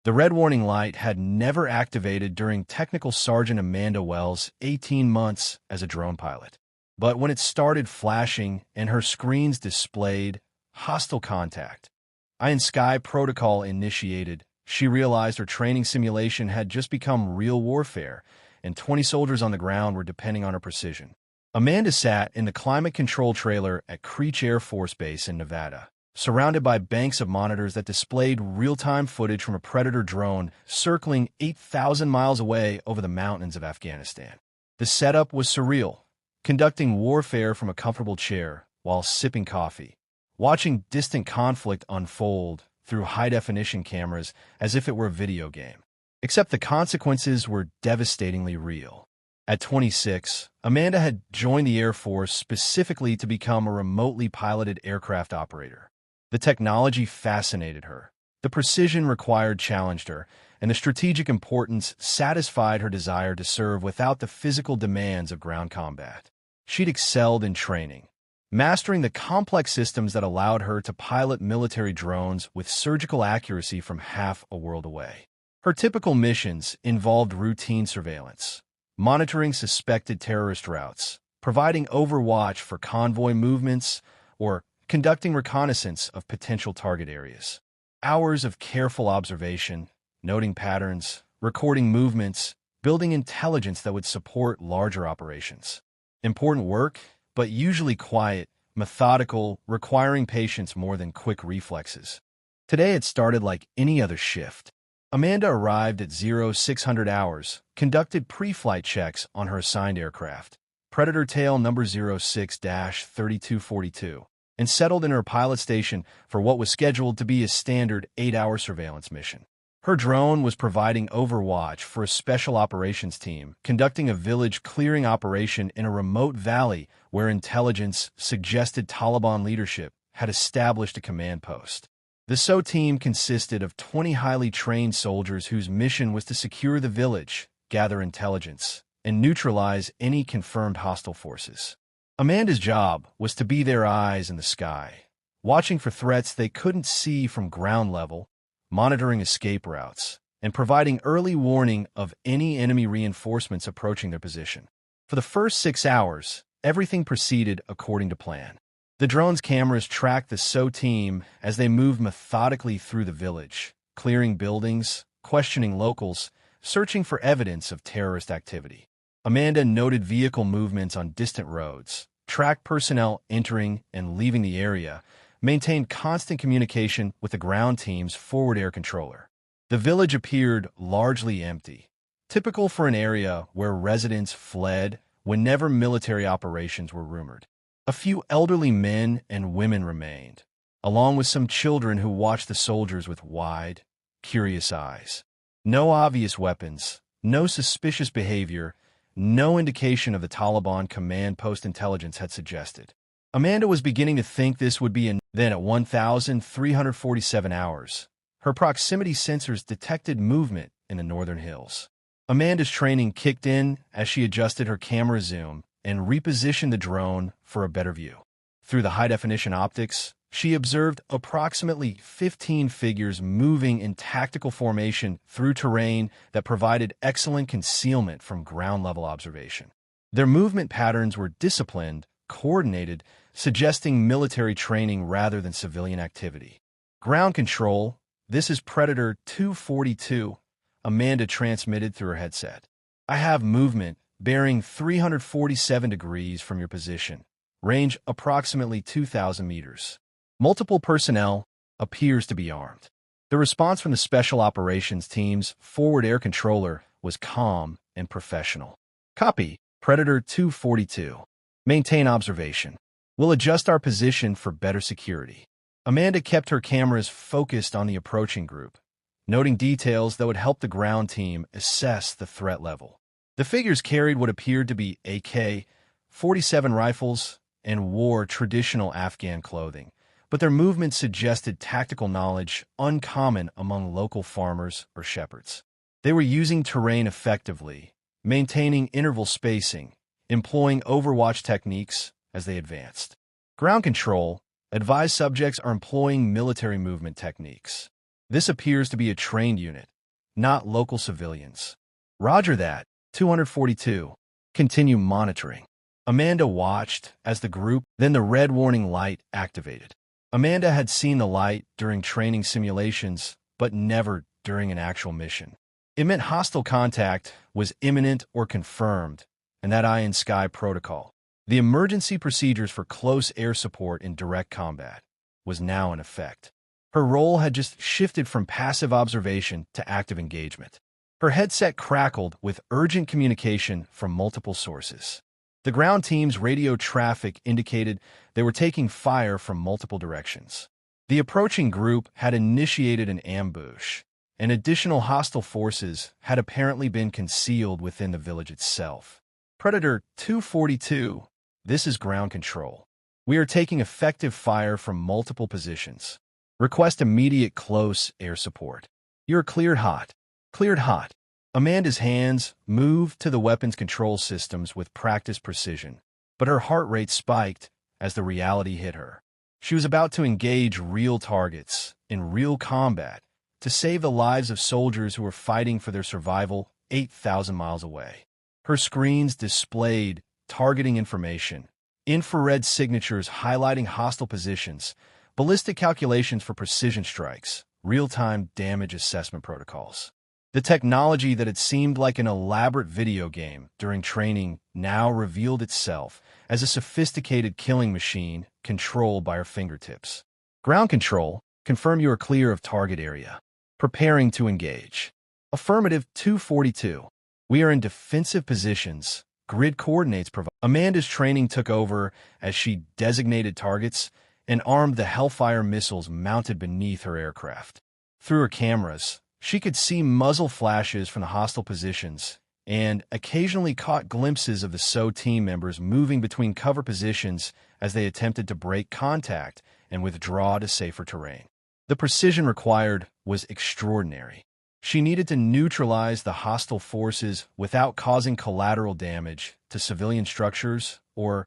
The red warning light had never activated during Technical Sergeant Amanda Wells' 18 months as a drone pilot. But when it started flashing and her screens displayed hostile contact, Sky protocol initiated, she realized her training simulation had just become real warfare, and 20 soldiers on the ground were depending on her precision. Amanda sat in the climate control trailer at Creech Air Force Base in Nevada, surrounded by banks of monitors that displayed real-time footage from a Predator drone circling 8,000 miles away over the mountains of Afghanistan. The setup was surreal, conducting warfare from a comfortable chair while sipping coffee, watching distant conflict unfold through high-definition cameras as if it were a video game. Except the consequences were devastatingly real. At 26, Amanda had joined the Air Force specifically to become a remotely piloted aircraft operator. The technology fascinated her, the precision required challenged her, and the strategic importance satisfied her desire to serve without the physical demands of ground combat. She'd excelled in training, mastering the complex systems that allowed her to pilot military drones with surgical accuracy from half a world away. Her typical missions involved routine surveillance, monitoring suspected terrorist routes, providing overwatch for convoy movements, or conducting reconnaissance of potential target areas. Hours of careful observation, noting patterns, recording movements, building intelligence that would support larger operations. Important work, but usually quiet, methodical, requiring patience more than quick reflexes. Today it started like any other shift. Amanda arrived at 0600 hours, conducted pre-flight checks on her assigned aircraft, Predator tail number 06-3242, and settled in her pilot station for what was scheduled to be a standard 8-hour surveillance mission. Her drone was providing overwatch for a special operations team, conducting a village clearing operation in a remote valley where intelligence suggested Taliban leadership had established a command post. The SO team consisted of 20 highly trained soldiers whose mission was to secure the village, gather intelligence, and neutralize any confirmed hostile forces. Amanda's job was to be their eyes in the sky, watching for threats they couldn't see from ground level, monitoring escape routes, and providing early warning of any enemy reinforcements approaching their position. For the first 6 hours, everything proceeded according to plan. The drone's cameras tracked the SO team as they moved methodically through the village, clearing buildings, questioning locals, searching for evidence of terrorist activity. Amanda noted vehicle movements on distant roads, tracked personnel entering and leaving the area, maintained constant communication with the ground team's forward air controller. The village appeared largely empty, typical for an area where residents fled whenever military operations were rumored. A few elderly men and women remained, along with some children who watched the soldiers with wide, curious eyes. No obvious weapons, no suspicious behavior, no indication of the Taliban command post intelligence had suggested. Amanda was beginning to think this would be then at 1,347 hours. Her proximity sensors detected movement in the northern hills. Amanda's training kicked in as she adjusted her camera zoom and repositioned the drone for a better view. Through the high-definition optics, she observed approximately 15 figures moving in tactical formation through terrain that provided excellent concealment from ground-level observation. Their movement patterns were disciplined, coordinated, suggesting military training rather than civilian activity. Ground control, this is Predator 242, Amanda transmitted through her headset. I have movement bearing 347 degrees from your position, range approximately 2,000 meters. Multiple personnel, appears to be armed. The response from the Special Operations Team's forward air controller was calm and professional. Copy, Predator 242. Maintain observation. We'll adjust our position for better security. Amanda kept her cameras focused on the approaching group, noting details that would help the ground team assess the threat level. The figures carried what appeared to be AK-47 rifles and wore traditional Afghan clothing, but their movements suggested tactical knowledge uncommon among local farmers or shepherds. They were using terrain effectively, maintaining interval spacing, employing overwatch techniques as they advanced. Ground control, advised subjects are employing military movement techniques. This appears to be a trained unit, not local civilians. Roger that. 242. Continue monitoring. Amanda watched as the group, then the red warning light activated. Amanda had seen the light during training simulations, but never during an actual mission. It meant hostile contact was imminent or confirmed, and that Eye in Sky protocol, the emergency procedures for close air support in direct combat, was now in effect. Her role had just shifted from passive observation to active engagement. Her headset crackled with urgent communication from multiple sources. The ground team's radio traffic indicated they were taking fire from multiple directions. The approaching group had initiated an ambush, and additional hostile forces had apparently been concealed within the village itself. Predator 242, this is ground control. We are taking effective fire from multiple positions. Request immediate close air support. You're cleared hot. Cleared hot. Amanda's hands moved to the weapons control systems with practiced precision, but her heart rate spiked as the reality hit her. She was about to engage real targets in real combat to save the lives of soldiers who were fighting for their survival 8,000 miles away. Her screens displayed targeting information, infrared signatures highlighting hostile positions, ballistic calculations for precision strikes, real-time damage assessment protocols. The technology that had seemed like an elaborate video game during training now revealed itself as a sophisticated killing machine controlled by her fingertips. Ground control, confirm you are clear of target area. Preparing to engage. Affirmative 242. We are in defensive positions. Grid coordinates provide. Amanda's training took over as she designated targets and armed the Hellfire missiles mounted beneath her aircraft. Through her cameras, she could see muzzle flashes from the hostile positions and occasionally caught glimpses of the SO team members moving between cover positions as they attempted to break contact and withdraw to safer terrain. The precision required was extraordinary. She needed to neutralize the hostile forces without causing collateral damage to civilian structures or,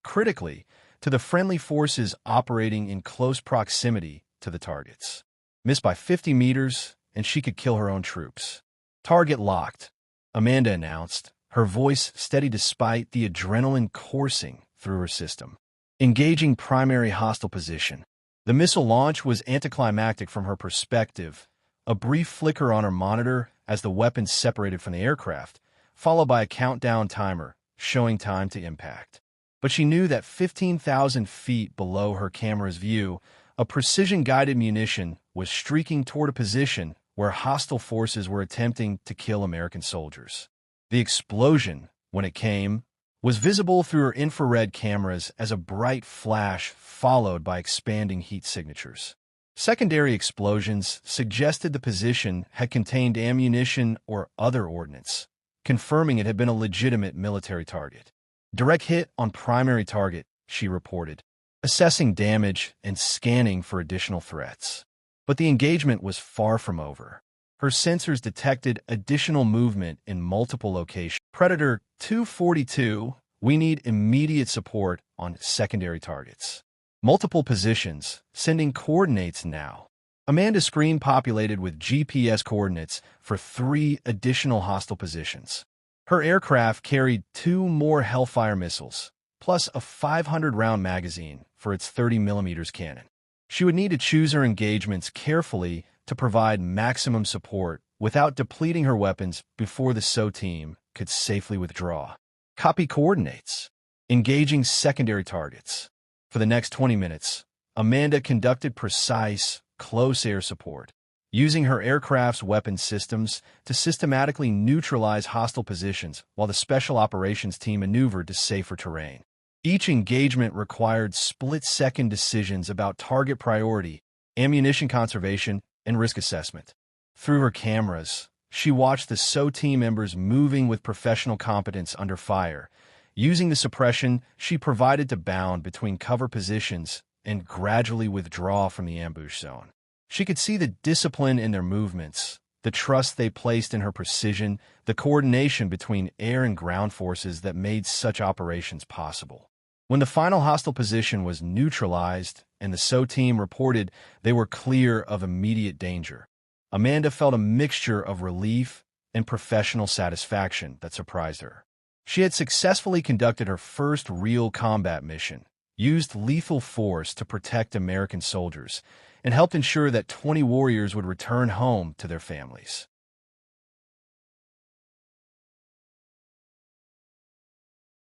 critically, to the friendly forces operating in close proximity to the targets. Missed by 50 meters, and she could kill her own troops. Target locked, Amanda announced, her voice steady despite the adrenaline coursing through her system. Engaging primary hostile position. The missile launch was anticlimactic from her perspective, a brief flicker on her monitor as the weapon separated from the aircraft, followed by a countdown timer showing time to impact. But she knew that 15,000 feet below her camera's view, a precision-guided munition was streaking toward a position where hostile forces were attempting to kill American soldiers. The explosion, when it came, was visible through her infrared cameras as a bright flash followed by expanding heat signatures. Secondary explosions suggested the position had contained ammunition or other ordnance, confirming it had been a legitimate military target. Direct hit on primary target, she reported, assessing damage and scanning for additional threats. But the engagement was far from over. Her sensors detected additional movement in multiple locations. Predator 242, we need immediate support on secondary targets. Multiple positions, sending coordinates now. Amanda's screen populated with GPS coordinates for 3 additional hostile positions. Her aircraft carried 2 more Hellfire missiles, plus a 500-round magazine for its 30mm cannon. She would need to choose her engagements carefully to provide maximum support without depleting her weapons before the SO team could safely withdraw. Copy coordinates. Engaging secondary targets. For the next 20 minutes, Amanda conducted precise, close air support, using her aircraft's weapon systems to systematically neutralize hostile positions while the Special Operations Team maneuvered to safer terrain. Each engagement required split-second decisions about target priority, ammunition conservation, and risk assessment. Through her cameras, she watched the SO team members moving with professional competence under fire, using the suppression she provided to bound between cover positions and gradually withdraw from the ambush zone. She could see the discipline in their movements, the trust they placed in her precision, the coordination between air and ground forces that made such operations possible. When the final hostile position was neutralized and the SO team reported they were clear of immediate danger, Amanda felt a mixture of relief and professional satisfaction that surprised her. She had successfully conducted her first real combat mission, used lethal force to protect American soldiers, and helped ensure that 20 warriors would return home to their families.